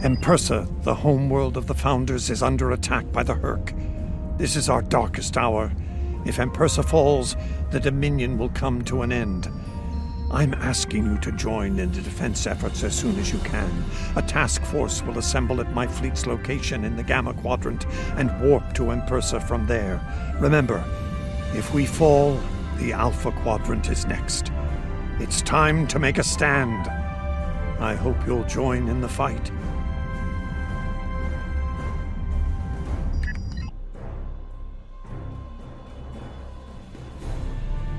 Empersa, the homeworld of the Founders, is under attack by the Hur'q. This is our darkest hour. If Empersa falls, the Dominion will come to an end. I'm asking you to join in the defense efforts as soon as you can. A task force will assemble at my fleet's location in the Gamma Quadrant and warp to Empersa from there. Remember, if we fall, the Alpha Quadrant is next. It's time to make a stand. I hope you'll join in the fight.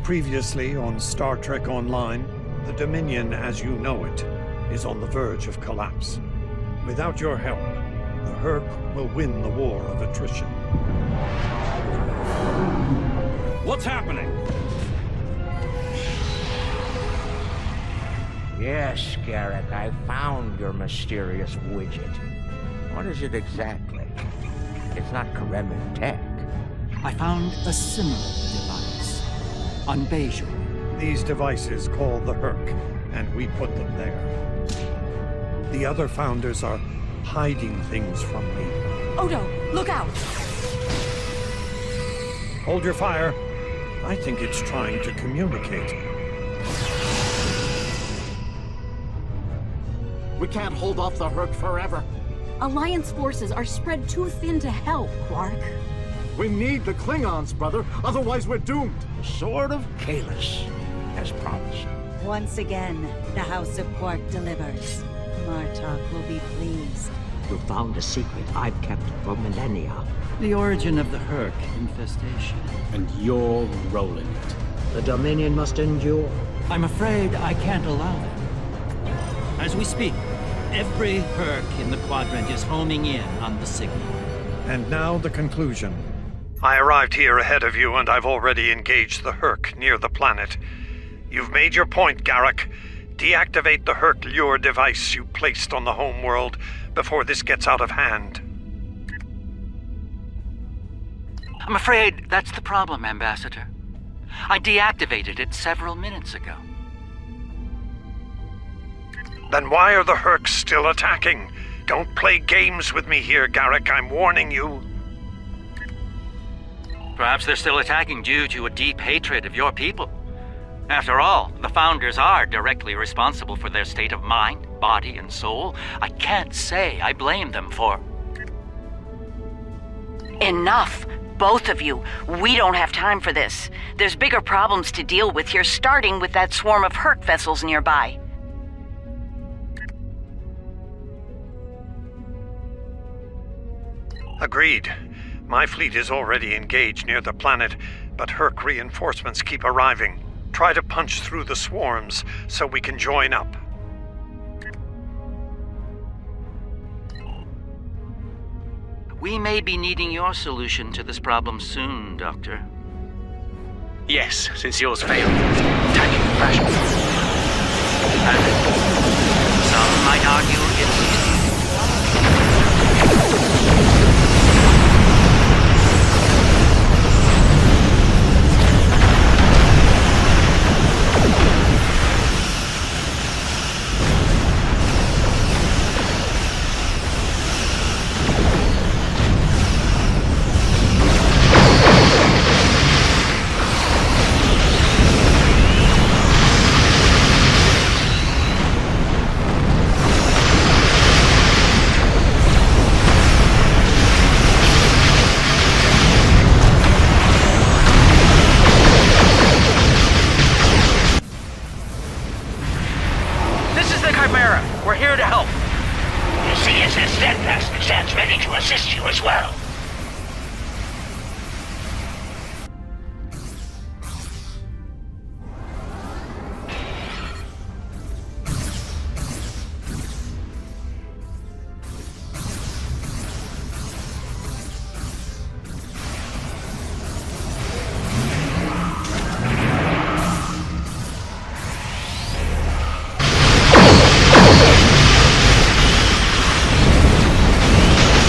Previously on Star Trek Online, the Dominion as you know it is on the verge of collapse. Without your help, the Hur'q will win the war of attrition. What's happening? Yes, Garak, I found your mysterious widget. What is it exactly? It's not Kremen tech. I found a similar device on Bejor. These devices called the Hur'q, and we put them there. The other Founders are hiding things from me. Odo, look out! Hold your fire. I think it's trying to communicate. We can't hold off the Hur'q forever. Alliance forces are spread too thin to help, Hur'q. We need the Klingons, brother. Otherwise, we're doomed. The Sword of Kahless, as promised. Once again, the House of Quark delivers. Martok will be pleased. You found a secret I've kept for millennia. The origin of the Hur'q infestation. And you're rolling it. The Dominion must endure. I'm afraid I can't allow that. As we speak, every Hur'q in the Quadrant is homing in on the signal. And now the conclusion. I arrived here ahead of you, and I've already engaged the Hur'q near the planet. You've made your point, Garak. Deactivate the Hur'q lure device you placed on the homeworld before this gets out of hand. I'm afraid that's the problem, Ambassador. I deactivated it several minutes ago. Then why are the Hur'q still attacking? Don't play games with me here, Garak. I'm warning you. Perhaps they're still attacking due to a deep hatred of your people. After all, the Founders are directly responsible for their state of mind, body, and soul. I can't say I blame them for... Enough! Both of you. We don't have time for this. There's bigger problems to deal with here, starting with that swarm of Hur'q vessels nearby. Agreed. My fleet is already engaged near the planet, but Hur'q reinforcements keep arriving. Try to punch through the swarms so we can join up. We may be needing your solution to this problem soon, Doctor. Yes, since yours failed. Attacking the fashion. And some might argue it's... We're here to help. The CSS Steadfast stands ready to assist you as well.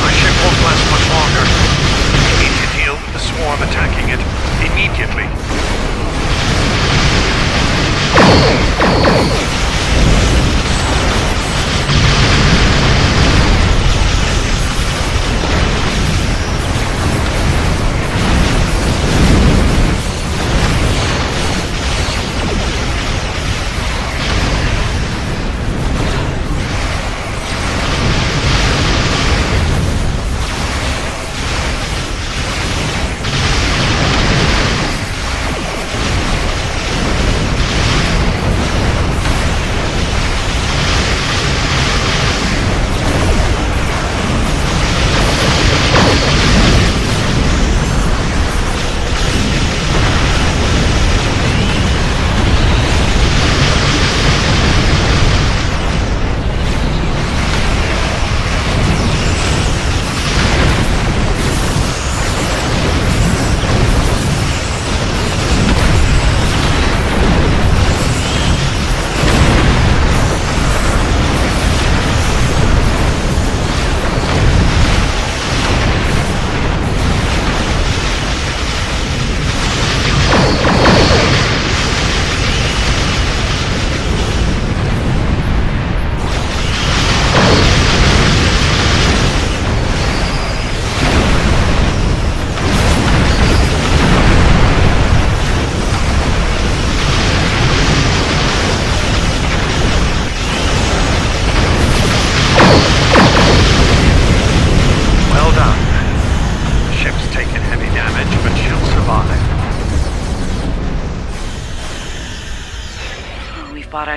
My ship won't last much longer.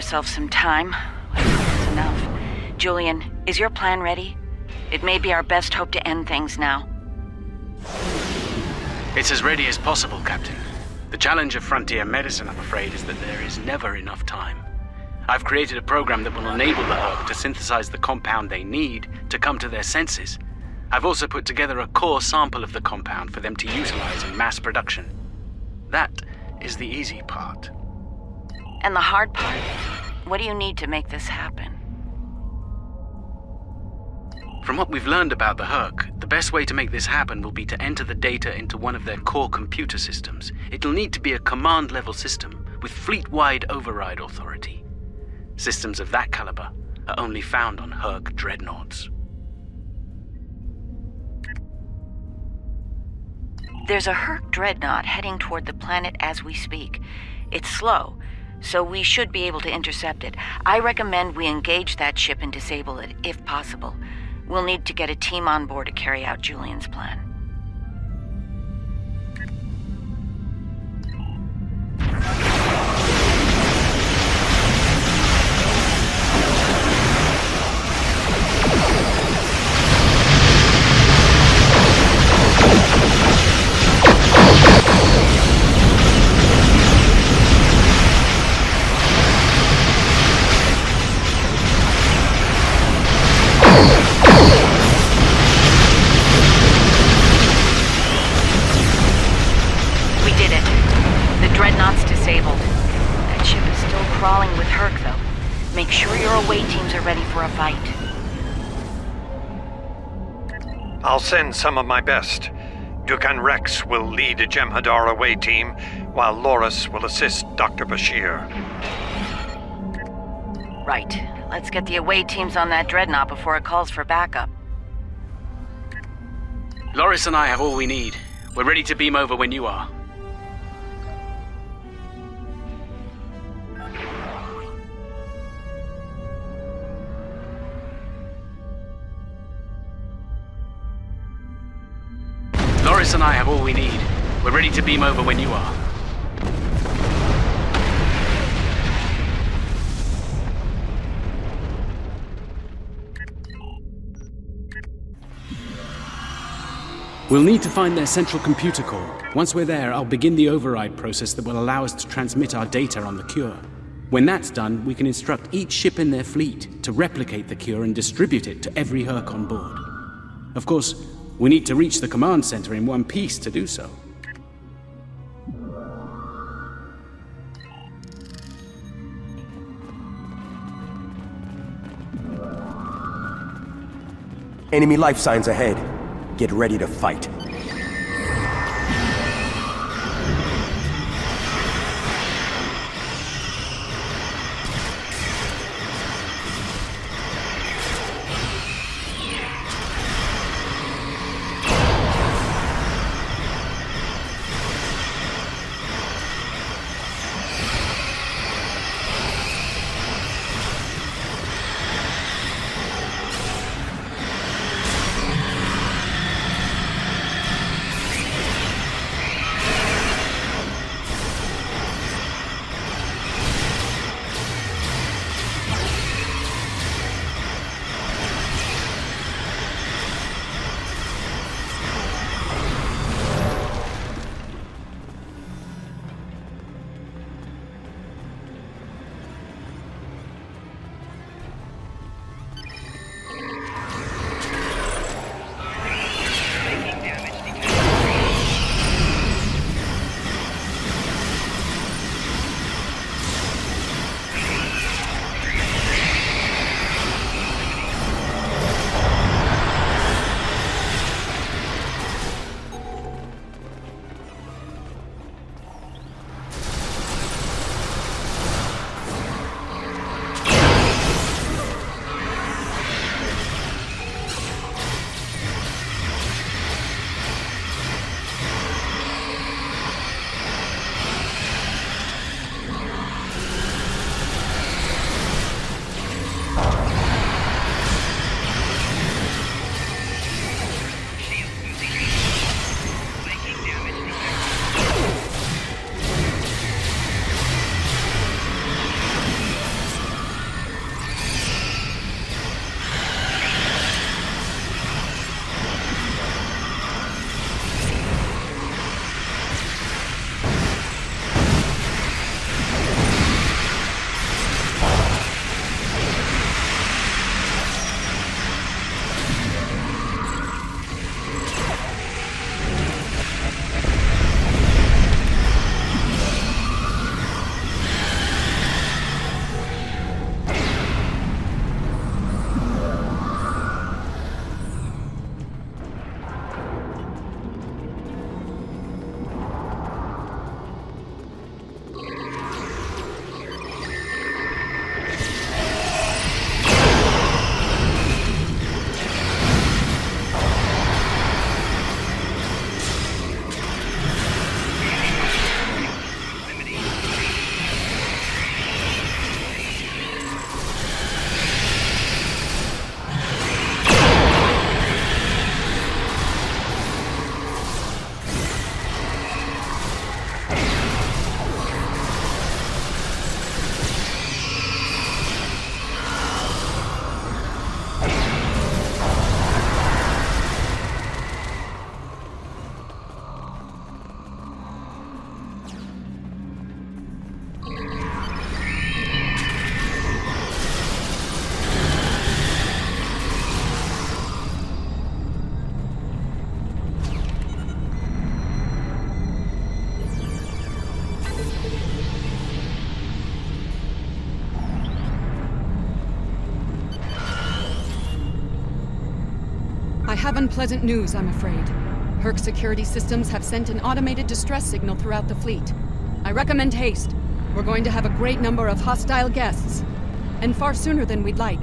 ourselves some time. I think that's enough. Julian, is your plan ready? It may be our best hope to end things now. It's as ready as possible, Captain. The challenge of frontier medicine, I'm afraid, is that there is never enough time. I've created a program that will enable the Hur'q to synthesize the compound they need to come to their senses. I've also put together a core sample of the compound for them to utilize in mass production. That is the easy part. And the hard part? What do you need to make this happen? From what we've learned about the Hur'q, the best way to make this happen will be to enter the data into one of their core computer systems. It'll need to be a command-level system with fleet-wide override authority. Systems of that caliber are only found on Hur'q dreadnoughts. There's a Hur'q dreadnought heading toward the planet as we speak. It's slow, so we should be able to intercept it. I recommend we engage that ship and disable it, if possible. We'll need to get a team on board to carry out Julian's plan. Make sure your away teams are ready for a fight. I'll send some of my best. Dukan Rex will lead a Jem'Hadar away team, while Loris will assist Dr. Bashir. Right. Let's get the away teams on that dreadnought before it calls for backup. Loris and I have all we need. We're ready to beam over when you are. Loris and I have all we need. We're ready to beam over when you are. We'll need to find their central computer core. Once we're there, I'll begin the override process that will allow us to transmit our data on the cure. When that's done, we can instruct each ship in their fleet to replicate the cure and distribute it to every Hur'q on board. Of course, we need to reach the command center in one piece to do so. Enemy life signs ahead. Get ready to fight. have unpleasant news, I'm afraid. Hur'q security systems have sent an automated distress signal throughout the fleet. I recommend haste. We're going to have a great number of hostile guests, and far sooner than we'd like.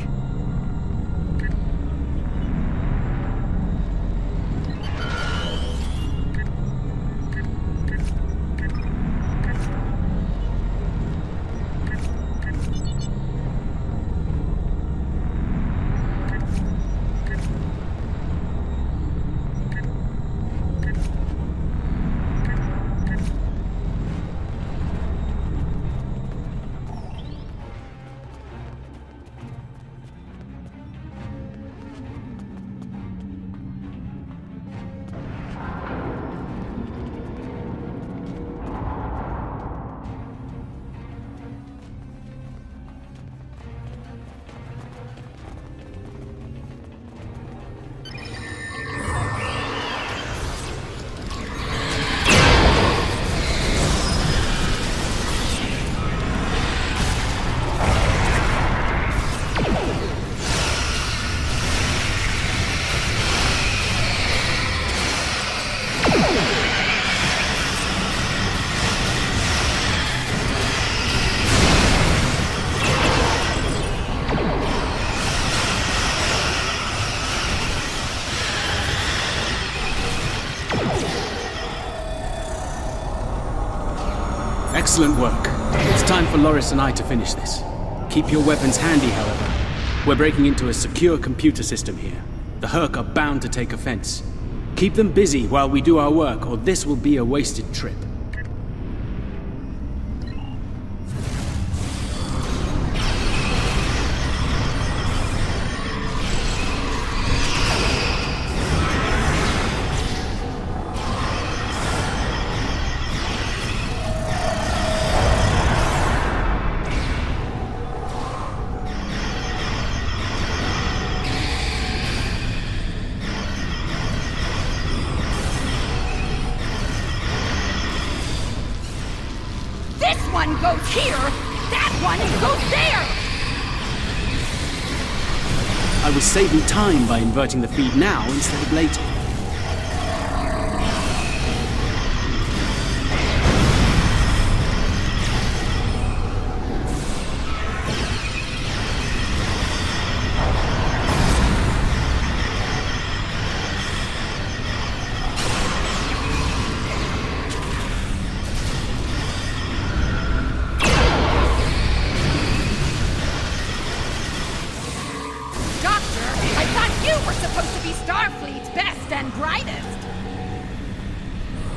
Excellent work. It's time for Loris and I to finish this. Keep your weapons handy, however. We're breaking into a secure computer system here. The Hur'q are bound to take offense. Keep them busy while we do our work, or this will be a wasted trip. One goes here, that one goes there! I was saving time by inverting the feed now instead of later.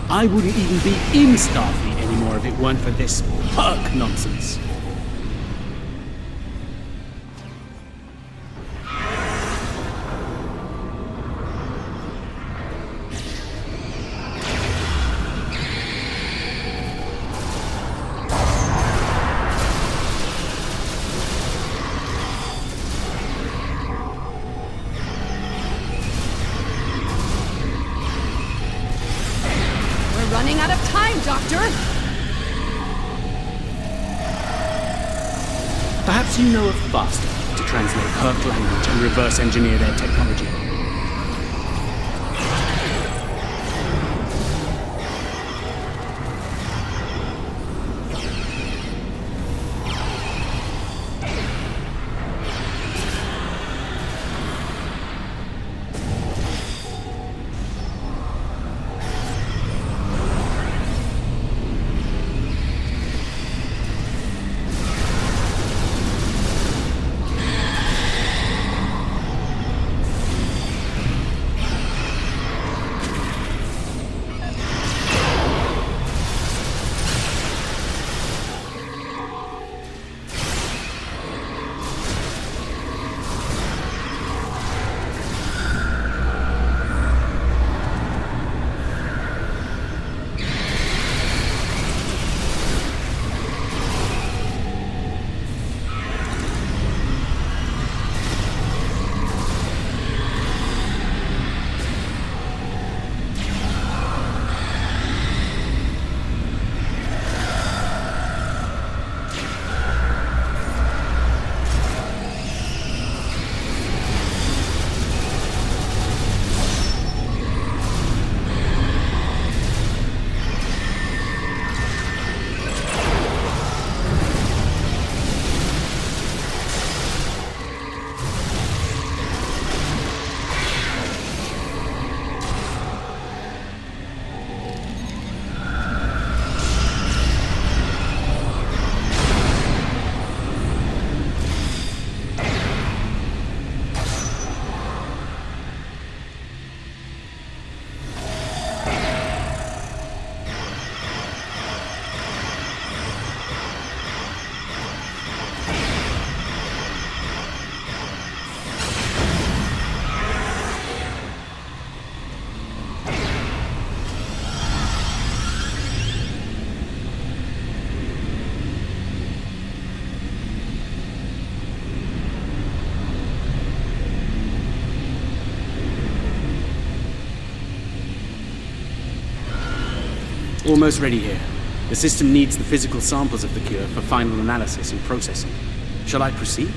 I wouldn't even be in Starfleet anymore if it weren't for this Hur'q nonsense. Running out of time, Doctor! Perhaps you know of faster way to translate Hur'q language and reverse engineer their technology. Almost ready here. The system needs the physical samples of the cure for final analysis and processing. Shall I proceed?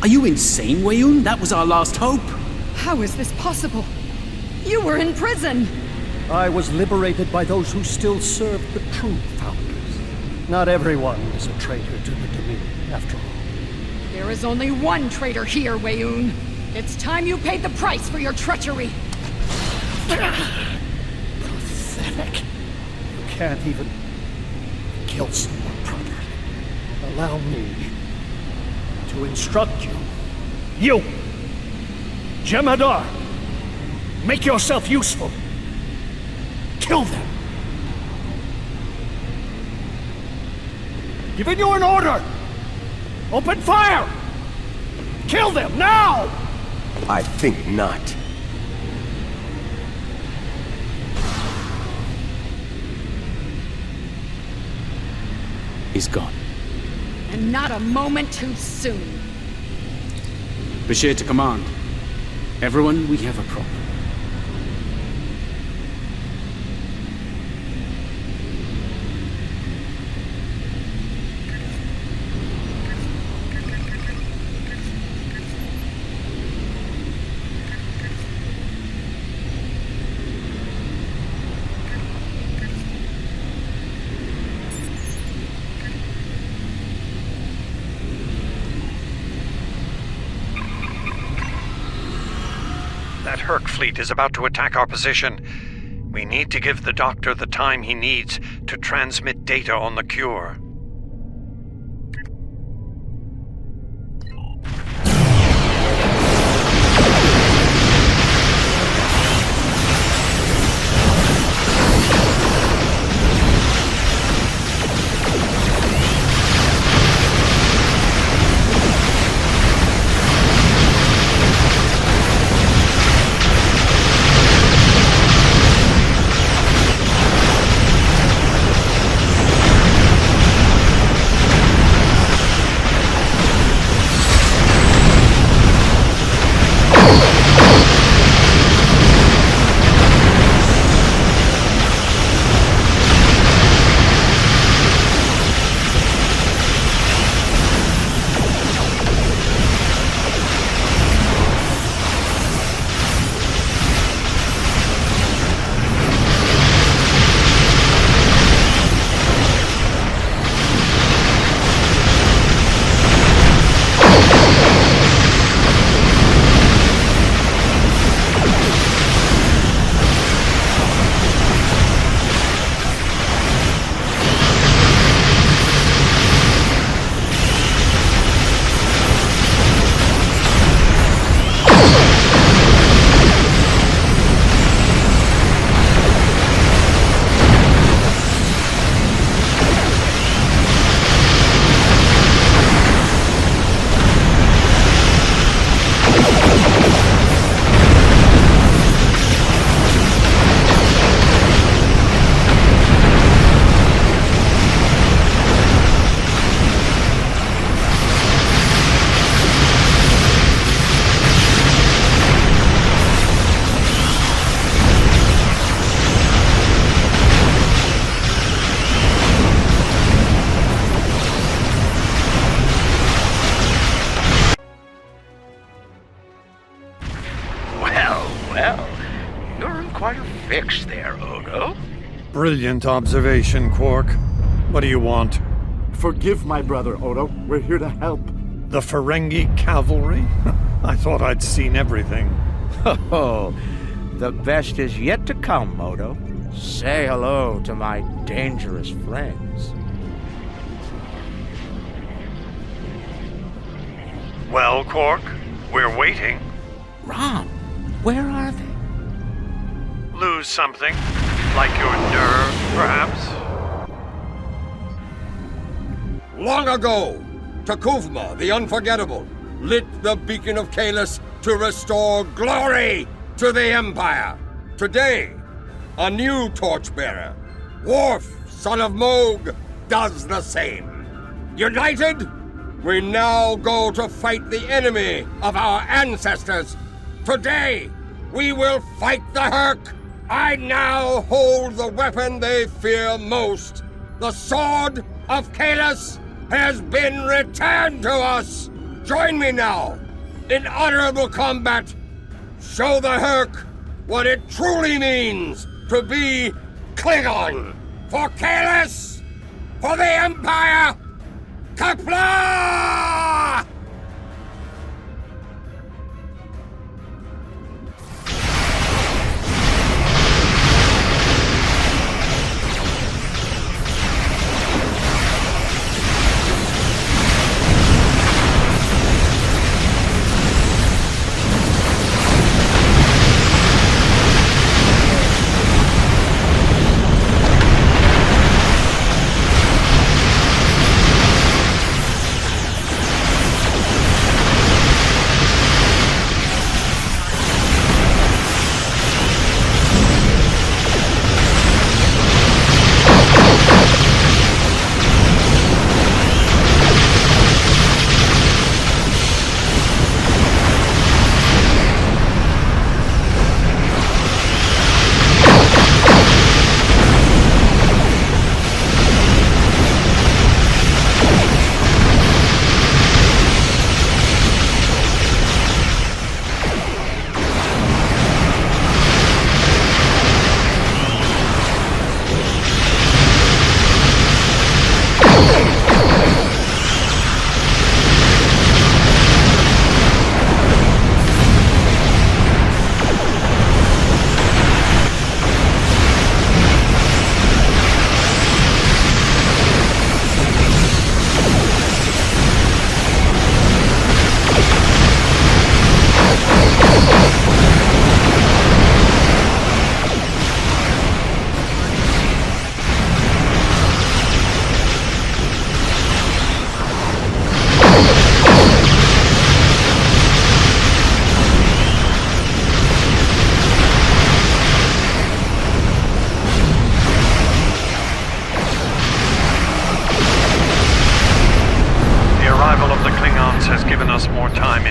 Are you insane, Weyoun? That was our last hope. How is this possible? You were in prison! I was liberated by those who still served the true Founders. Not everyone is a traitor to the Dominion, after all. There is only one traitor here, Weyoun. It's time you paid the price for your treachery! Pathetic. You can't even kill someone properly. Allow me to instruct you. You! Jem'Hadar! Make yourself useful! Kill them! Giving you an order! Open fire! Kill them, now! I think not. He's gone. And not a moment too soon. Bashir to command. Everyone, we have a problem. That Hur'q fleet is about to attack our position. We need to give the Doctor the time he needs to transmit data on the cure. Fix there, Odo. Brilliant observation, Quark. What do you want? Forgive my brother, Odo. We're here to help. The Ferengi cavalry? I thought I'd seen everything. Oh, the best is yet to come, Odo. Say hello to my dangerous friends. Well, Quark, we're waiting. Ron, where are they? Lose something? Like your nerve, perhaps? Long ago, Takuvma, the Unforgettable, lit the beacon of Kahless to restore glory to the Empire. Today, a new torchbearer, Worf, son of Moog, does the same. United, we now go to fight the enemy of our ancestors. Today, we will fight the Hur'q. I now hold the weapon they fear most. The sword of Kahless has been returned to us. Join me now in honorable combat. Show the Hur'q what it truly means to be Klingon. For Kahless, for the Empire, Kapla!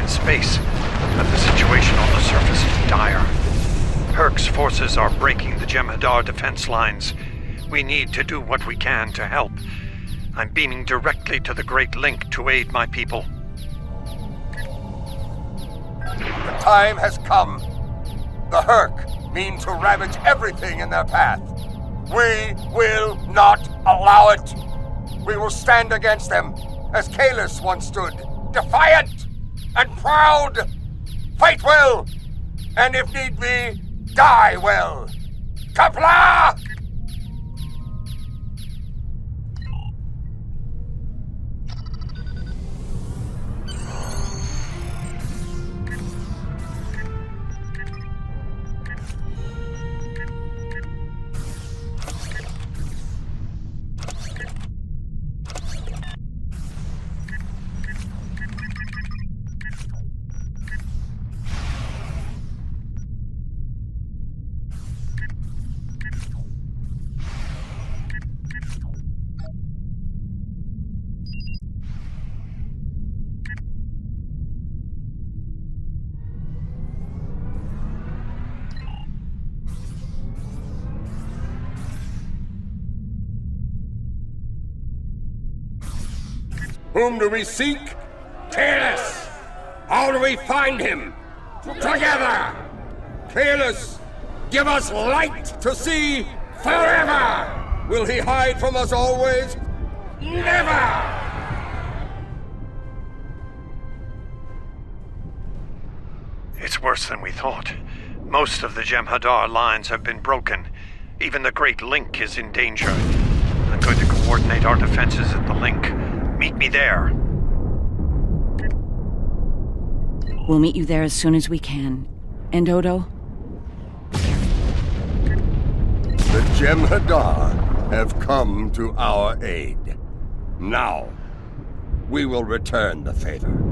Space, but the situation on the surface is dire. Hur'q's forces are breaking the Jem'Hadar defense lines. We need to do what we can to help. I'm beaming directly to the Great Link to aid my people. The time has come. The Hur'q mean to ravage everything in their path. We will not allow it. We will stand against them, as Kahless once stood, defiant and proud. Fight well, and if need be, die well. Kapla! Whom do we seek? Kahless! How do we find him? Together! Kahless, give us light to see forever! Will he hide from us always? Never! It's worse than we thought. Most of the Jem'Hadar lines have been broken. Even the Great Link is in danger. I'm going to coordinate our defenses at the link. Meet me there. We'll meet you there as soon as we can. And Odo? The Jem'Hadar have come to our aid. Now, we will return the favor.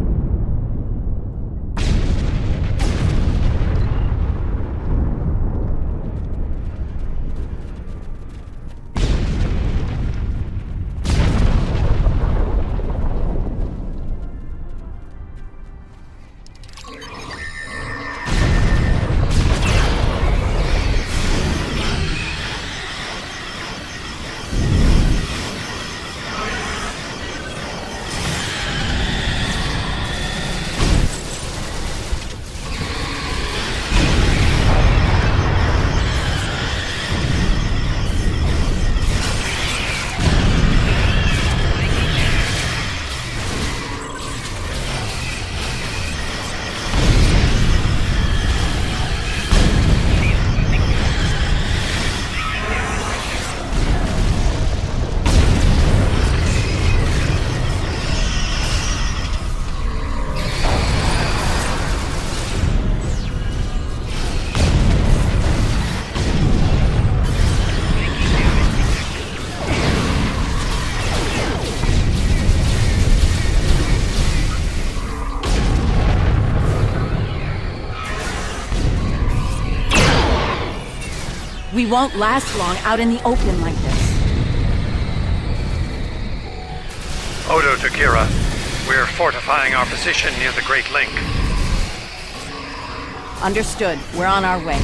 We won't last long out in the open like this. Odo to Kira. We're fortifying our position near the Great Link. Understood. We're on our way.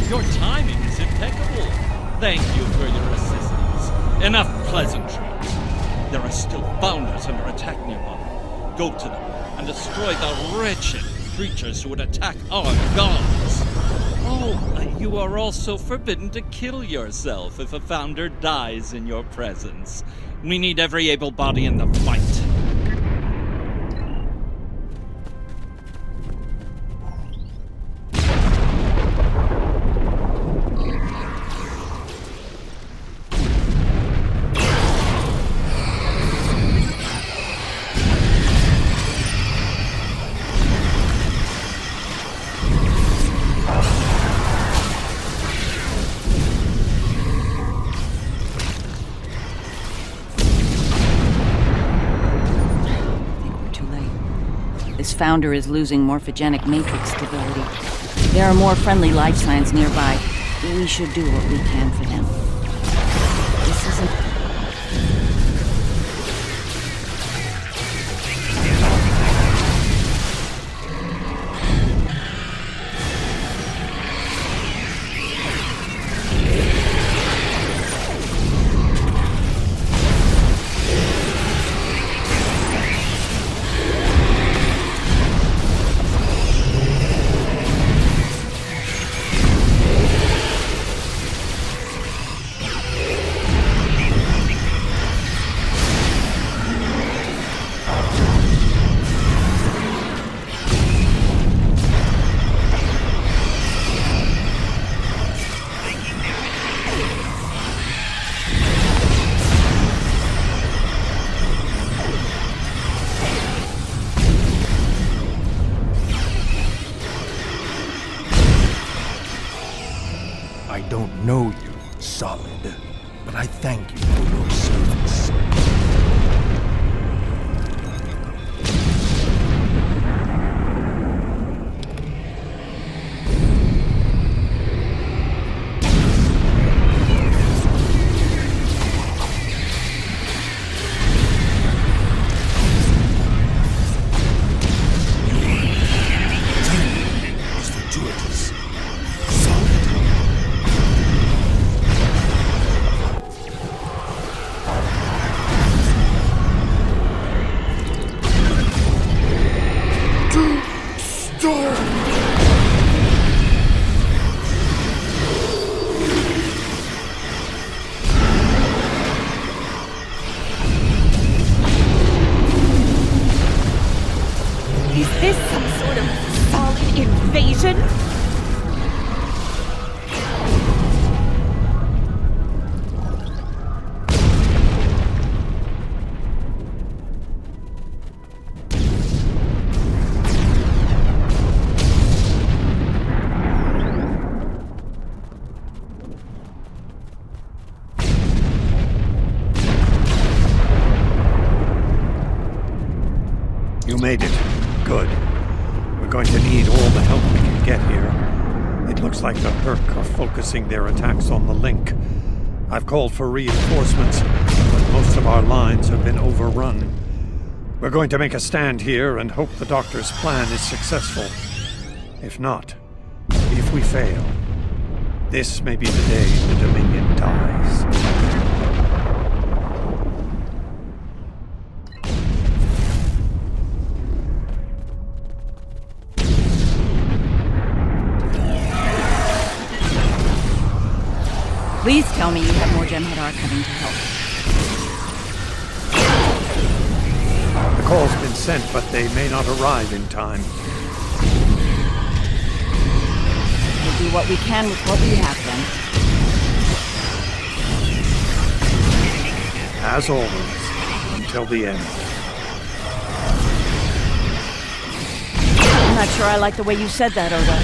Your timing is impeccable. Thank you for your assistance. Enough pleasantries. There are still Founders under attack nearby. Go to them and destroy the wretched creatures who would attack our gods. Oh, you are also forbidden to kill yourself if a Founder dies in your presence. We need every able body in the fight. This Founder is losing morphogenic matrix stability. There are more friendly life signs nearby. We should do what we can for them. This isn't... I don't know you, Solid, but I thank you for your service. Is this some sort of solid invasion? You made it. Good. We're going to need all the help we can get here. It looks like the Hur'q are focusing their attacks on the link. I've called for reinforcements, but most of our lines have been overrun. We're going to make a stand here and hope the Doctor's plan is successful. If not, if we fail, this may be the day the Dominion dies. Please tell me you have more Jem'Hadar coming to help. The call's been sent, but they may not arrive in time. We'll do what we can with what we have then. As always, until the end. I'm not sure I like the way you said that, Odo.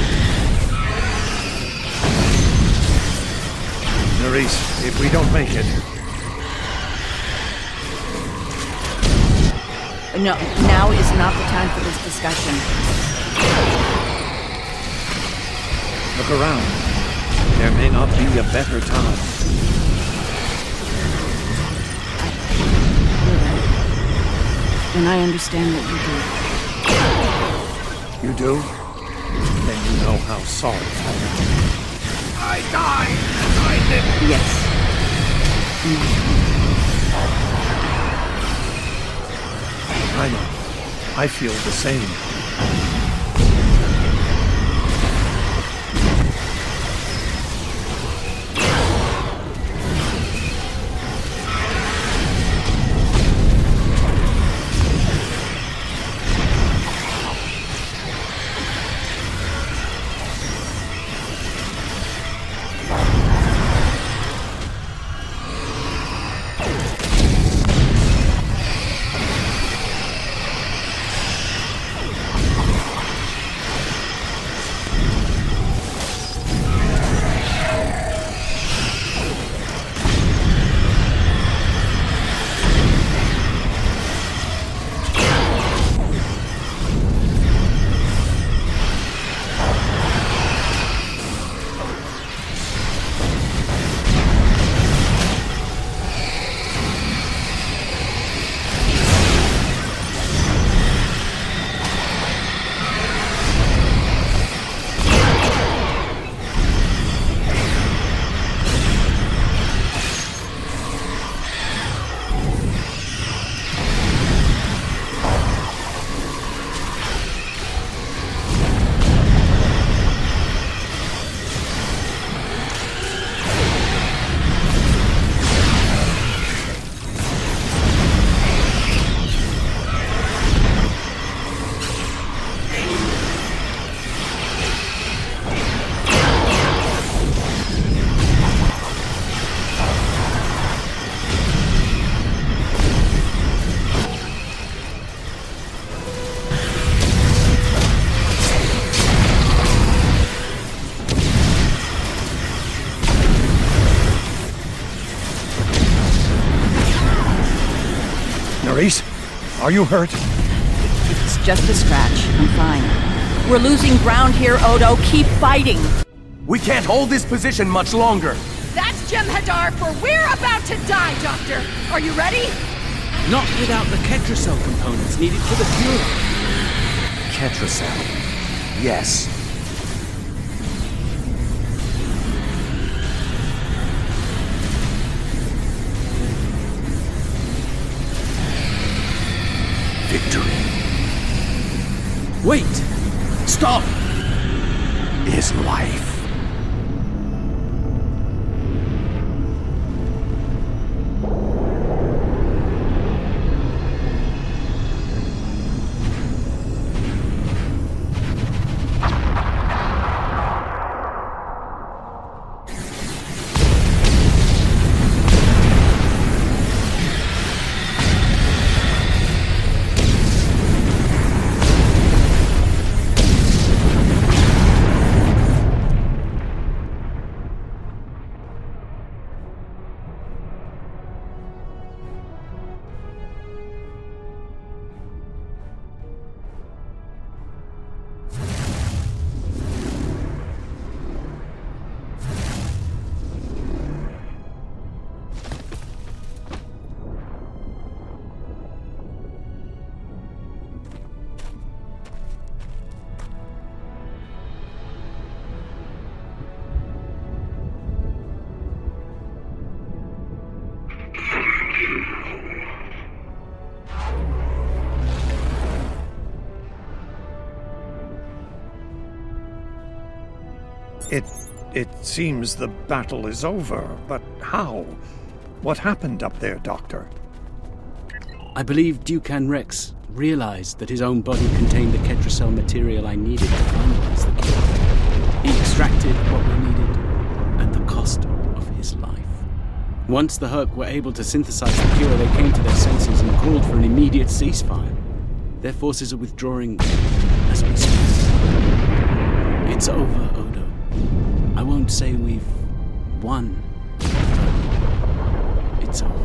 Nerys, if we don't make it... No, now is not the time for this discussion. Look around. There may not be a better time. You're right. And I understand what you do. You do? Then you know how sorry I am. I died! I didn't! Yes. I know. I feel the same. Nerys, are you hurt? It's just a scratch. I'm fine. We're losing ground here, Odo. Keep fighting. We can't hold this position much longer. That's Jem'Hadar, for we're about to die, Doctor. Are you ready? Not without the Ketracell components needed for the cure. Ketracell. Yes. Victory. Wait! Stop! Is life. It seems the battle is over, but how? What happened up there, Doctor? I believe Dukan Rex realized that his own body contained the Ketracell material I needed to finalize the cure. He extracted what we needed at the cost of his life. Once the Hur'q were able to synthesize the Kira, they came to their senses and called for an immediate ceasefire. Their forces are withdrawing as we speak. It's over, Odo. I won't say we've won. It's over.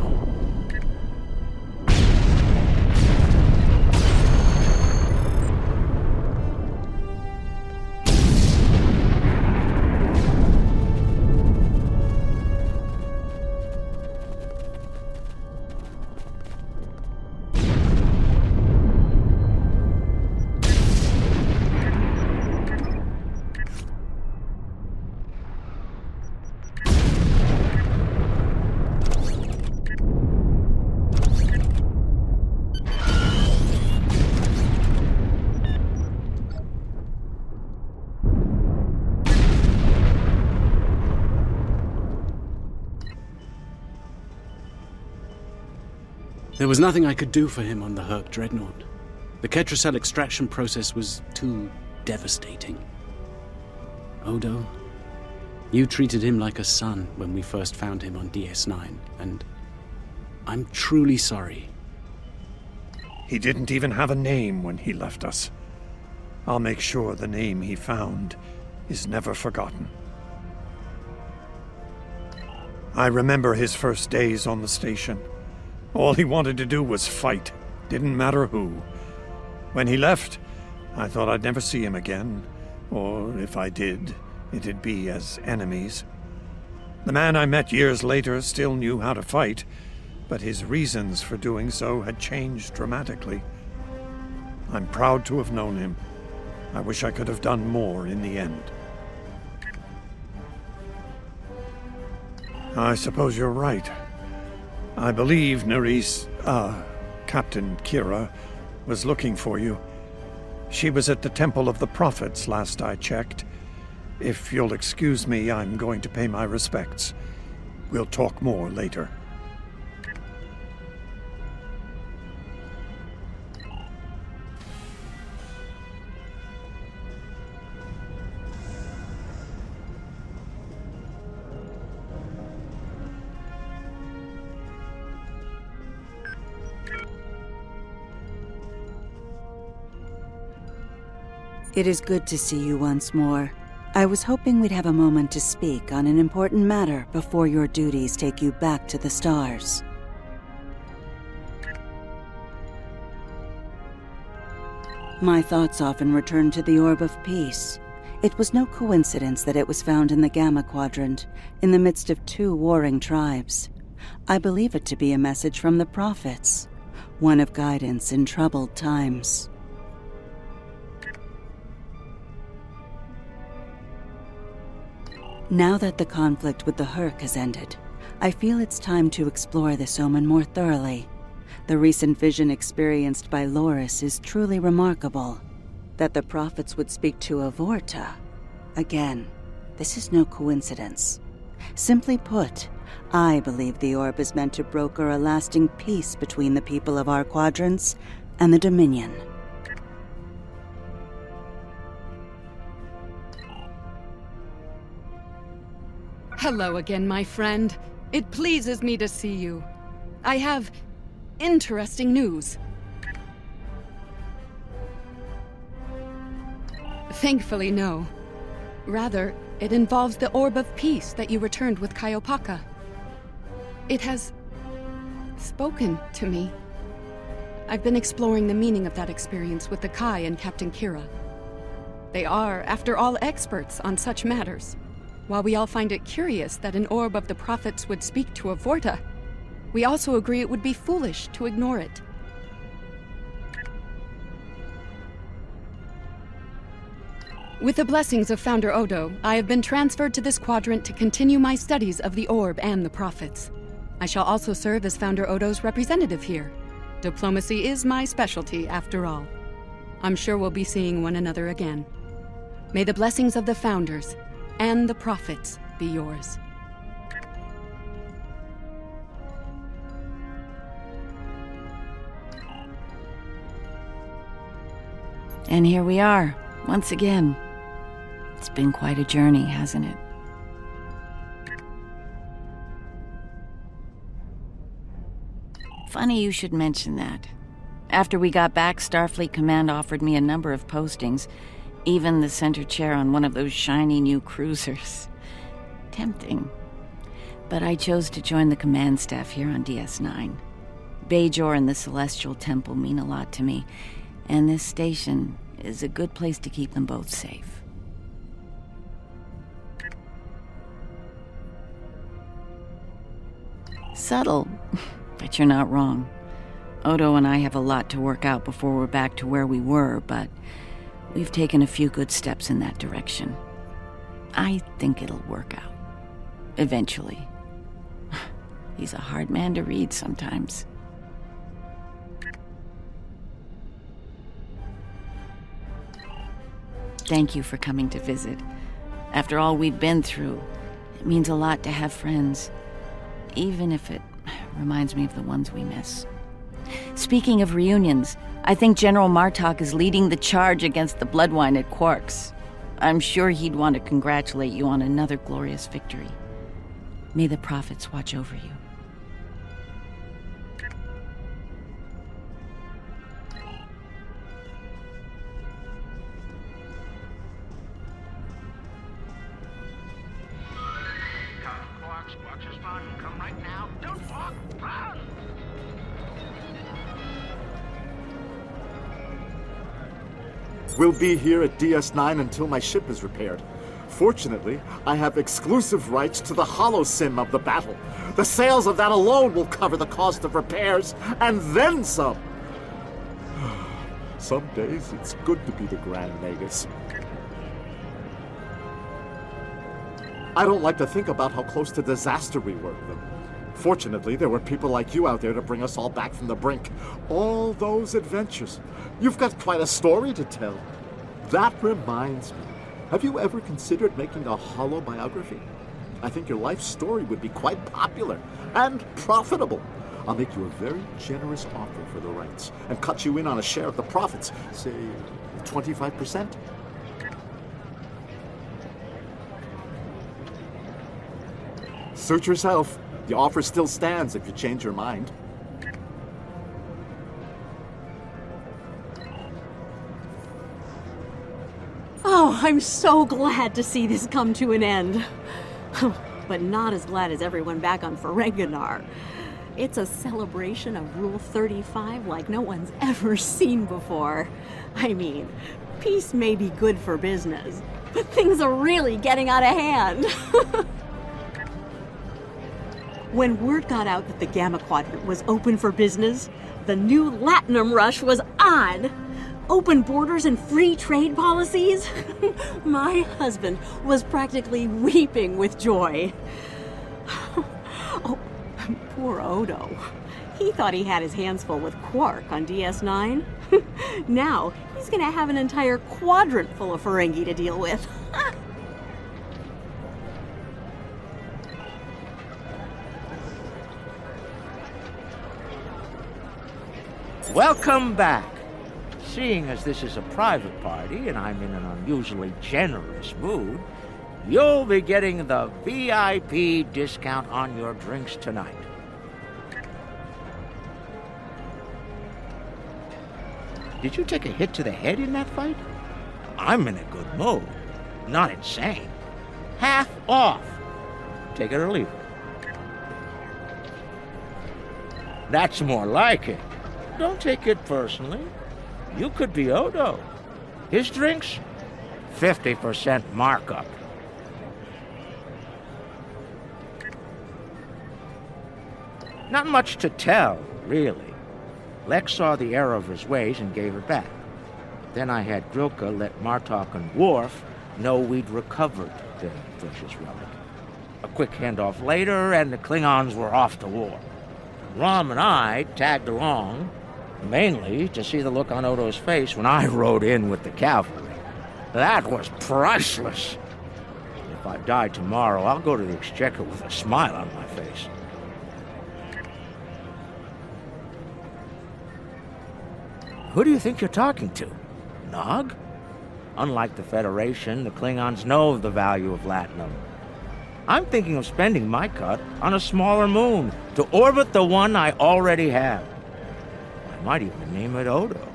There was nothing I could do for him on the Hur'q Dreadnought. The Ketracell extraction process was too devastating. Odo, you treated him like a son when we first found him on DS9, and I'm truly sorry. He didn't even have a name when he left us. I'll make sure the name he found is never forgotten. I remember his first days on the station. All he wanted to do was fight. Didn't matter who. When he left, I thought I'd never see him again. Or if I did, it'd be as enemies. The man I met years later still knew how to fight, but his reasons for doing so had changed dramatically. I'm proud to have known him. I wish I could have done more in the end. I suppose you're right. I believe Nerys, Captain Kira, was looking for you. She was at the Temple of the Prophets last I checked. If you'll excuse me, I'm going to pay my respects. We'll talk more later. It is good to see you once more. I was hoping we'd have a moment to speak on an important matter before your duties take you back to the stars. My thoughts often return to the Orb of Peace. It was no coincidence that it was found in the Gamma Quadrant, in the midst of two warring tribes. I believe it to be a message from the prophets, one of guidance in troubled times. Now that the conflict with the Hur'q has ended, I feel it's time to explore this omen more thoroughly. The recent vision experienced by Loris is truly remarkable. That the prophets would speak to Avorta. Again, this is no coincidence. Simply put, I believe the orb is meant to broker a lasting peace between the people of our quadrants and the Dominion. Hello again, my friend. It pleases me to see you. I have interesting news. Thankfully, no. Rather, it involves the Orb of Peace that you returned with Kaiopaka. It has spoken to me. I've been exploring the meaning of that experience with the Kai and Captain Kira. They are, after all, experts on such matters. While we all find it curious that an Orb of the Prophets would speak to Avorta, we also agree it would be foolish to ignore it. With the blessings of Founder Odo, I have been transferred to this quadrant to continue my studies of the Orb and the Prophets. I shall also serve as Founder Odo's representative here. Diplomacy is my specialty, after all. I'm sure we'll be seeing one another again. May the blessings of the Founders and the Prophets be yours. And here we are, once again. It's been quite a journey, hasn't it? Funny you should mention that. After we got back, Starfleet Command offered me a number of postings, even the center chair on one of those shiny new cruisers. Tempting. But I chose to join the command staff here on DS9. Bajor and the Celestial Temple mean a lot to me, and this station is a good place to keep them both safe. Subtle, but you're not wrong. Odo and I have a lot to work out before we're back to where we were, but we've taken a few good steps in that direction. I think it'll work out. Eventually. He's a hard man to read sometimes. Thank you for coming to visit. After all we've been through, it means a lot to have friends, even if it reminds me of the ones we miss. Speaking of reunions, I think General Martok is leading the charge against the Bloodwine at Quark's. I'm sure he'd want to congratulate you on another glorious victory. May the prophets watch over you. We'll be here at DS9 until my ship is repaired. Fortunately, I have exclusive rights to the holosim of the battle. The sales of that alone will cover the cost of repairs, and then some. Some days, it's good to be the Grand Magus. I don't like to think about how close to disaster we were then. Fortunately, there were people like you out there to bring us all back from the brink. All those adventures. You've got quite a story to tell. That reminds me. Have you ever considered making a holobiography? I think your life story would be quite popular and profitable. I'll make you a very generous offer for the rights and cut you in on a share of the profits, say 25%. Suit yourself. The offer still stands if you change your mind. Oh, I'm so glad to see this come to an end. But not as glad as everyone back on Ferenginar. It's a celebration of Rule 35 like no one's ever seen before. I mean, peace may be good for business, but things are really getting out of hand. When word got out that the Gamma Quadrant was open for business, the new Latinum rush was on. Open borders and free trade policies? My husband was practically weeping with joy. Oh, poor Odo. He thought he had his hands full with Quark on DS9. Now, he's gonna have an entire quadrant full of Ferengi to deal with. Welcome back. Seeing as this is a private party and I'm in an unusually generous mood, you'll be getting the VIP discount on your drinks tonight. Did you take a hit to the head in that fight? I'm in a good mood. Not insane. Half off. Take it or leave it. That's more like it. Don't take it personally. You could be Odo. His drinks, 50% markup. Not much to tell, really. Lex saw the error of his ways and gave it back. Then I had Grilka let Martok and Worf know we'd recovered the precious relic. A quick handoff later, and the Klingons were off to war. Rom and I tagged along, mainly to see the look on Odo's face when I rode in with the cavalry. That was priceless. If I die tomorrow, I'll go to the Exchequer with a smile on my face. Who do you think you're talking to? Nog? Unlike the Federation, the Klingons know the value of Latinum. I'm thinking of spending my cut on a smaller moon to orbit the one I already have. I might even name it Odo.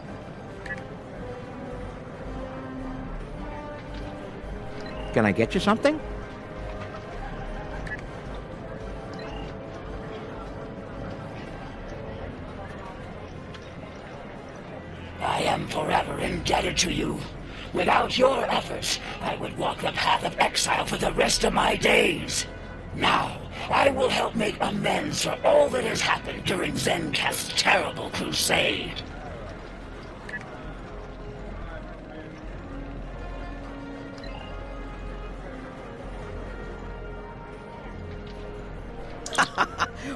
Can I get you something? I am forever indebted to you. Without your efforts, I would walk the path of exile for the rest of my days. Now, I will help make amends for all that has happened during Zencast's terrible crusade.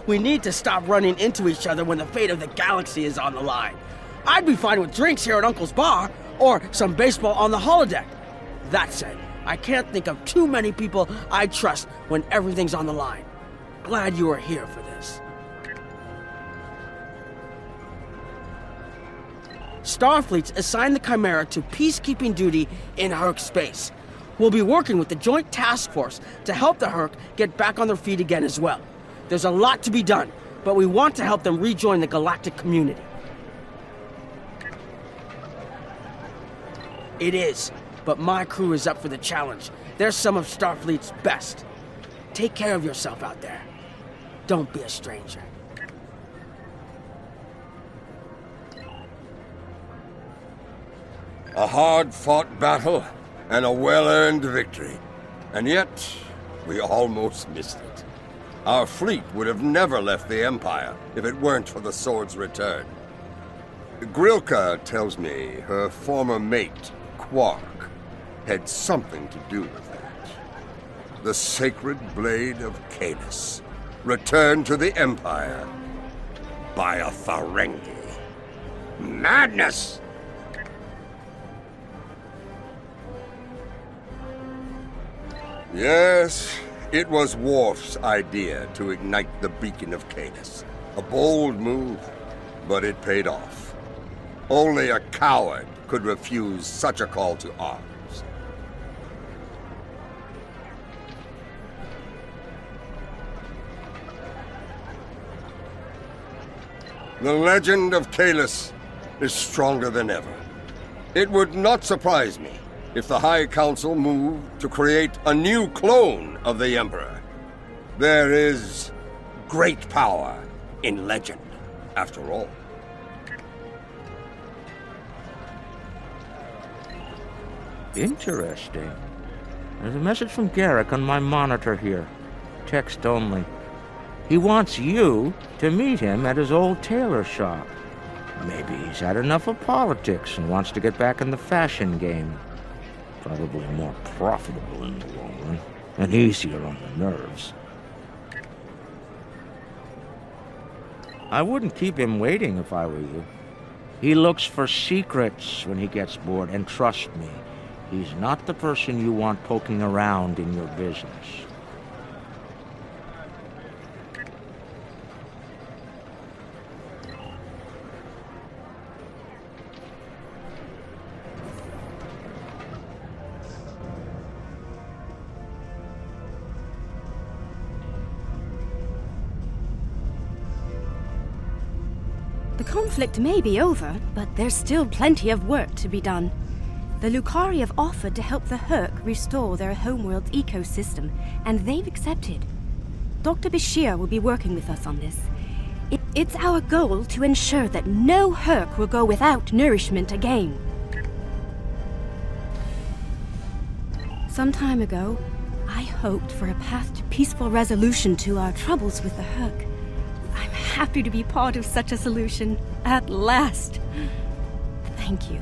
We need to stop running into each other when the fate of the galaxy is on the line. I'd be fine with drinks here at Uncle's bar, or some baseball on the holodeck. That said, I can't think of too many people I trust when everything's on the line. Glad you are here for this. Starfleet's assigned the Chimera to peacekeeping duty in Hur'q space. We'll be working with the Joint Task Force to help the Hur'q get back on their feet again as well. There's a lot to be done, but we want to help them rejoin the galactic community. It is, but my crew is up for the challenge. They're some of Starfleet's best. Take care of yourself out there. Don't be a stranger. A hard-fought battle and a well-earned victory. And yet, we almost missed it. Our fleet would have never left the Empire if it weren't for the sword's return. Grilka tells me her former mate, Quark, had something to do with that. The sacred blade of Canis, returned to the Empire by a Ferengi. Madness! Yes, it was Worf's idea to ignite the beacon of Canis. A bold move, but it paid off. Only a coward could refuse such a call to arms. The legend of Kahless is stronger than ever. It would not surprise me if the High Council moved to create a new clone of the Emperor. There is great power in legend, after all. Interesting. There's a message from Garak on my monitor here. Text only. He wants you to meet him at his old tailor shop. Maybe he's had enough of politics and wants to get back in the fashion game. Probably more profitable in the long run, and easier on the nerves. I wouldn't keep him waiting if I were you. He looks for secrets when he gets bored, and trust me, he's not the person you want poking around in your business. The conflict may be over, but there's still plenty of work to be done. The Lukari have offered to help the Hur'q restore their homeworld's ecosystem, and they've accepted. Dr. Bashir will be working with us on this. It's our goal to ensure that no Hur'q will go without nourishment again. Some time ago, I hoped for a path to peaceful resolution to our troubles with the Hur'q. I'm happy to be part of such a solution, at last. Thank you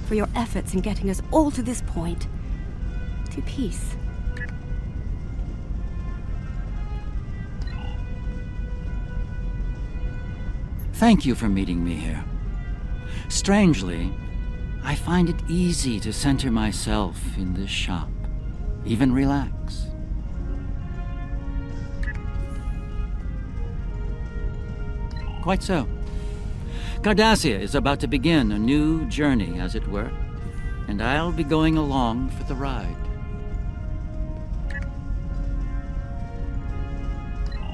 for your efforts in getting us all to this point, to peace. Thank you for meeting me here. Strangely, I find it easy to center myself in this shop, even relax. Quite so. Cardassia is about to begin a new journey, as it were, and I'll be going along for the ride.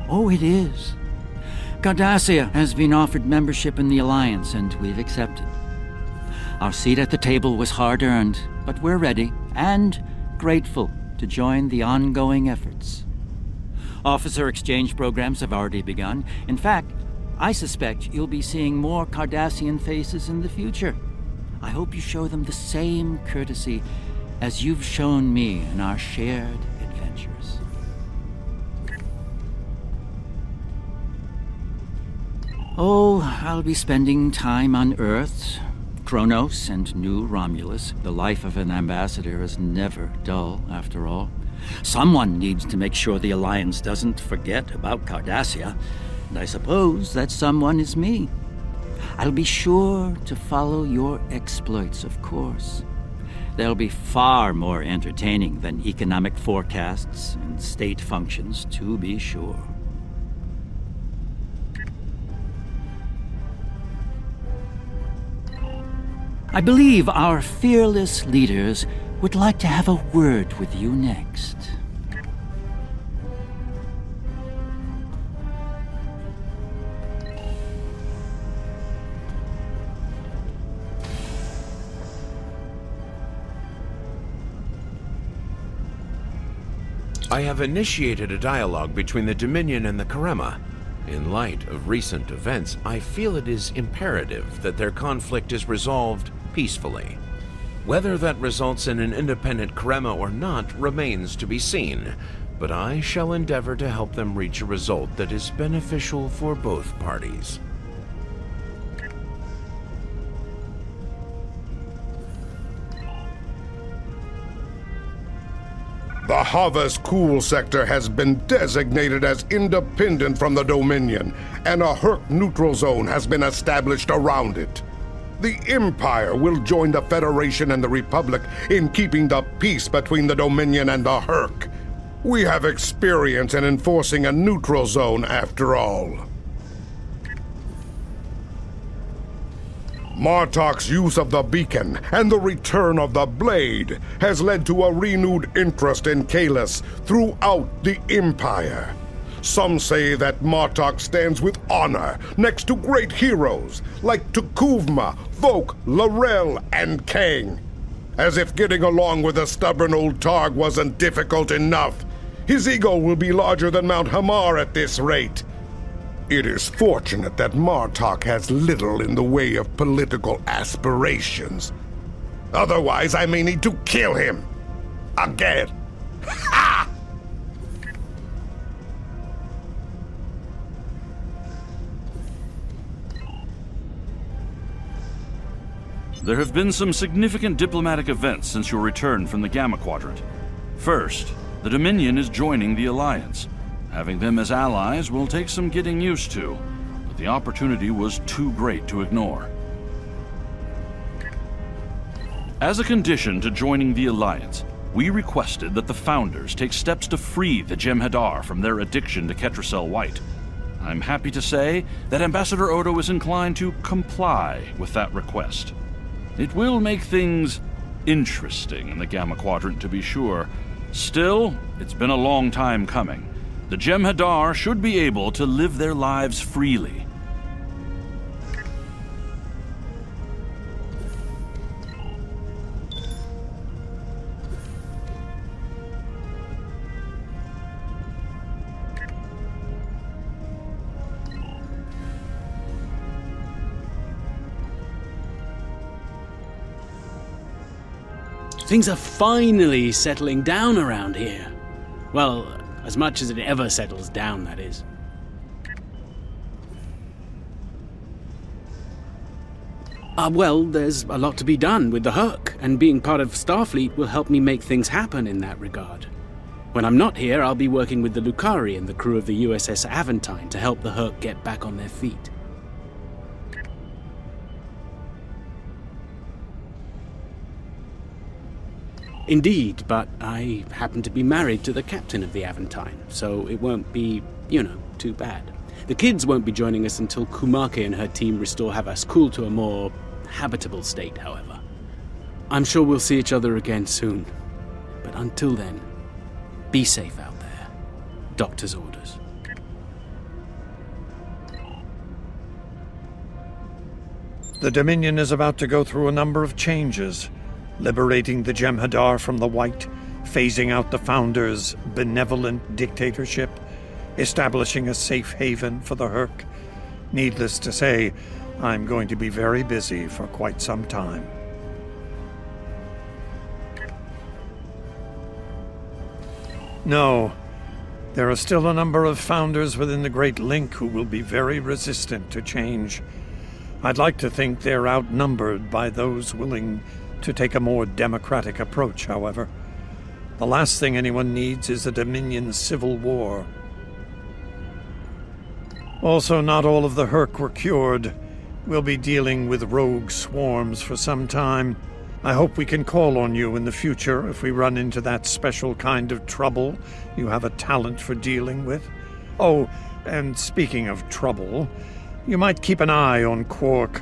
Oh, it is. Cardassia has been offered membership in the Alliance, and we've accepted. Our seat at the table was hard-earned, but we're ready and grateful to join the ongoing efforts. Officer exchange programs have already begun. In fact, I suspect you'll be seeing more Cardassian faces in the future. I hope you show them the same courtesy as you've shown me in our shared adventures. Oh, I'll be spending time on Earth, Kronos, and New Romulus. The life of an ambassador is never dull, after all. Someone needs to make sure the Alliance doesn't forget about Cardassia, and I suppose that someone is me. I'll be sure to follow your exploits, of course. They'll be far more entertaining than economic forecasts and state functions, to be sure. I believe our fearless leaders would like to have a word with you next. I have initiated a dialogue between the Dominion and the Karema. In light of recent events, I feel it is imperative that their conflict is resolved peacefully. Whether that results in an independent Karema or not remains to be seen, but I shall endeavor to help them reach a result that is beneficial for both parties. The Havas Cool sector has been designated as independent from the Dominion, and a Hur'q neutral zone has been established around it. The Empire will join the Federation and the Republic in keeping the peace between the Dominion and the Hur'q. We have experience in enforcing a neutral zone after all. Martok's use of the beacon and the return of the blade has led to a renewed interest in Kahless throughout the Empire. Some say that Martok stands with honor next to great heroes like Tukuvma, Vok, L'Rell, and Kang. As if getting along with the stubborn old Targ wasn't difficult enough, his ego will be larger than Mount Hamar at this rate. It is fortunate that Martok has little in the way of political aspirations. Otherwise, I may need to kill him. Again. Ha! There have been some significant diplomatic events since your return from the Gamma Quadrant. First, the Dominion is joining the Alliance. Having them as allies will take some getting used to, but the opportunity was too great to ignore. As a condition to joining the Alliance, we requested that the Founders take steps to free the Jem'Hadar from their addiction to Ketracel White. I'm happy to say that Ambassador Odo is inclined to comply with that request. It will make things interesting in the Gamma Quadrant, to be sure. Still, it's been a long time coming. The Jem'Hadar should be able to live their lives freely. Things are finally settling down around here. Well, as much as it ever settles down, that is. Well, there's a lot to be done with the Hur'q, and being part of Starfleet will help me make things happen in that regard. When I'm not here, I'll be working with the Lucari and the crew of the USS Aventine to help the Hur'q get back on their feet. Indeed, but I happen to be married to the captain of the Aventine, so it won't be, too bad. The kids won't be joining us until Kumake and her team restore Havas Cool to a more habitable state, however. I'm sure we'll see each other again soon. But until then, be safe out there. Doctor's orders. The Dominion is about to go through a number of changes, liberating the Jem'Hadar from the White, phasing out the Founders' benevolent dictatorship, establishing a safe haven for the Hur'q. Needless to say, I'm going to be very busy for quite some time. No, there are still a number of Founders within the Great Link who will be very resistant to change. I'd like to think they're outnumbered by those willing to take a more democratic approach, however. The last thing anyone needs is a Dominion civil war. Also, not all of the Hur'q were cured. We'll be dealing with rogue swarms for some time. I hope we can call on you in the future if we run into that special kind of trouble you have a talent for dealing with. Oh, and speaking of trouble, you might keep an eye on Quark.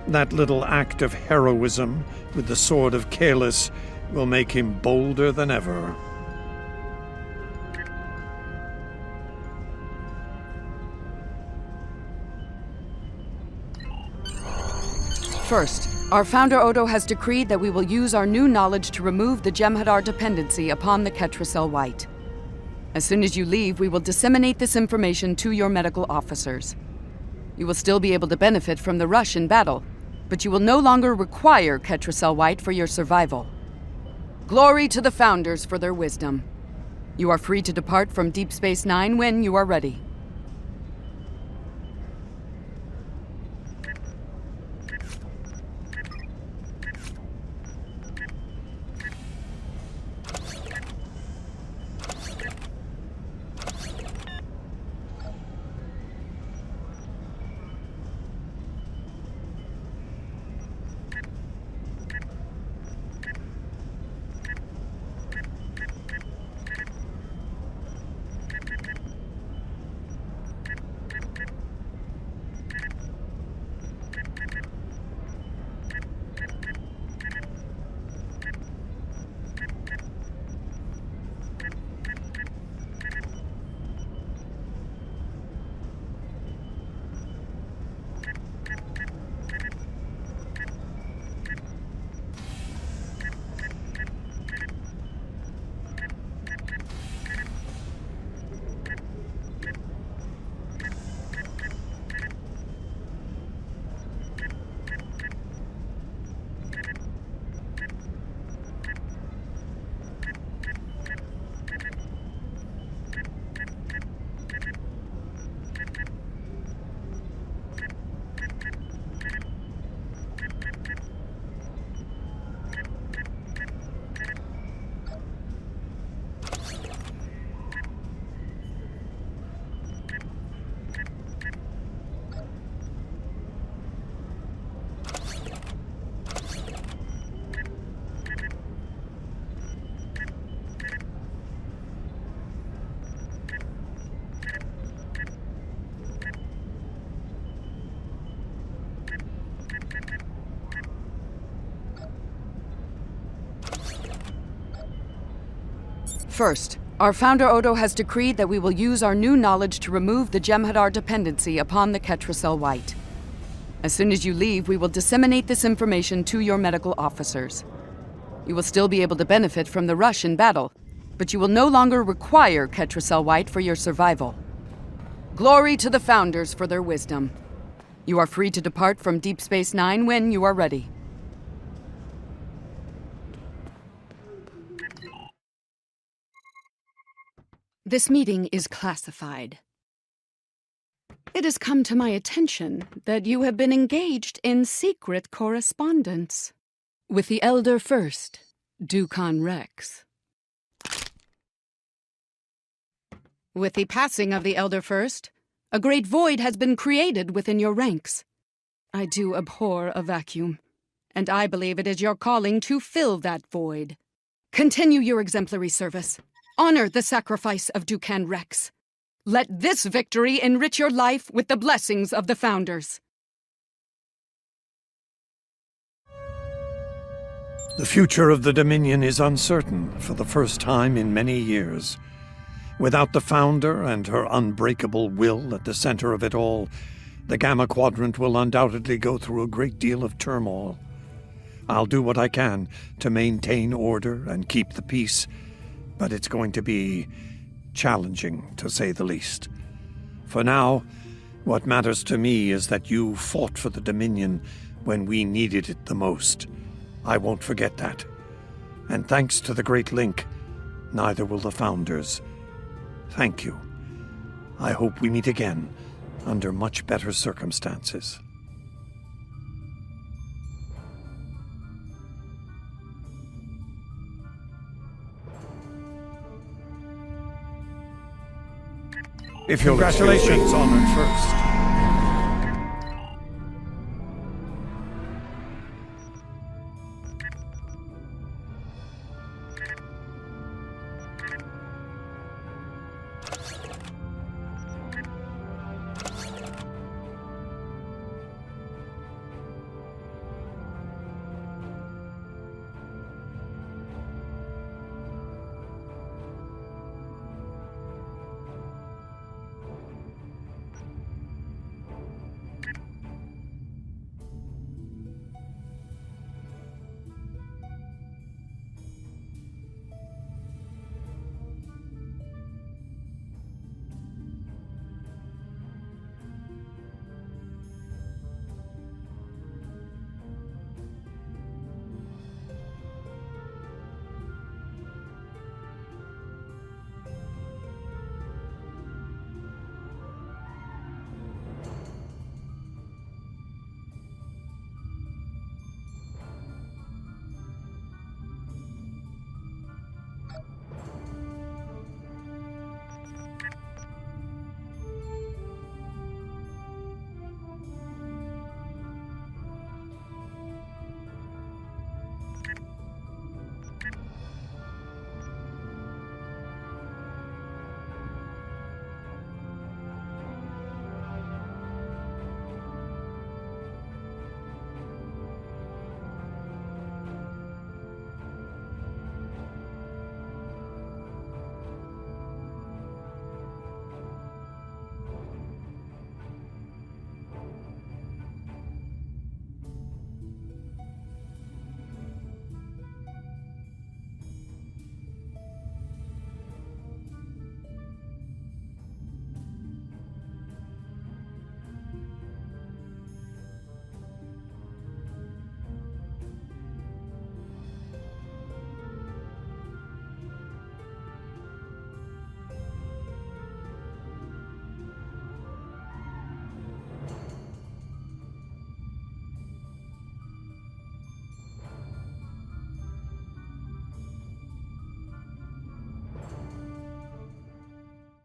That little act of heroism with the Sword of Kahless will make him bolder than ever. First, our founder Odo has decreed that we will use our new knowledge to remove the Jem'Hadar dependency upon the Ketracel White. As soon as you leave, we will disseminate this information to your medical officers. You will still be able to benefit from the rush in battle, but you will no longer require Ketracel White for your survival. Glory to the Founders for their wisdom. You are free to depart from Deep Space Nine when you are ready. First, our founder Odo has decreed that we will use our new knowledge to remove the Jem'Hadar dependency upon the Ketracel White. As soon as you leave, we will disseminate this information to your medical officers. You will still be able to benefit from the rush in battle, but you will no longer require Ketracel White for your survival. Glory to the Founders for their wisdom. You are free to depart from Deep Space Nine when you are ready. This meeting is classified. It has come to my attention that you have been engaged in secret correspondence with the Elder First, Dukan Rex. With the passing of the Elder First, a great void has been created within your ranks. I do abhor a vacuum, and I believe it is your calling to fill that void. Continue your exemplary service. Honor the sacrifice of Dukan Rex. Let this victory enrich your life with the blessings of the Founders. The future of the Dominion is uncertain for the first time in many years. Without the Founder and her unbreakable will at the center of it all, The Gamma Quadrant will undoubtedly go through a great deal of turmoil. I'll do what I can to maintain order and keep the peace, but it's going to be challenging, to say the least. For now, what matters to me is that you fought for the Dominion when we needed it the most. I won't forget that. And thanks to the Great Link, neither will the Founders. Thank you. I hope we meet again under much better circumstances. If you'll Congratulations, Honored First.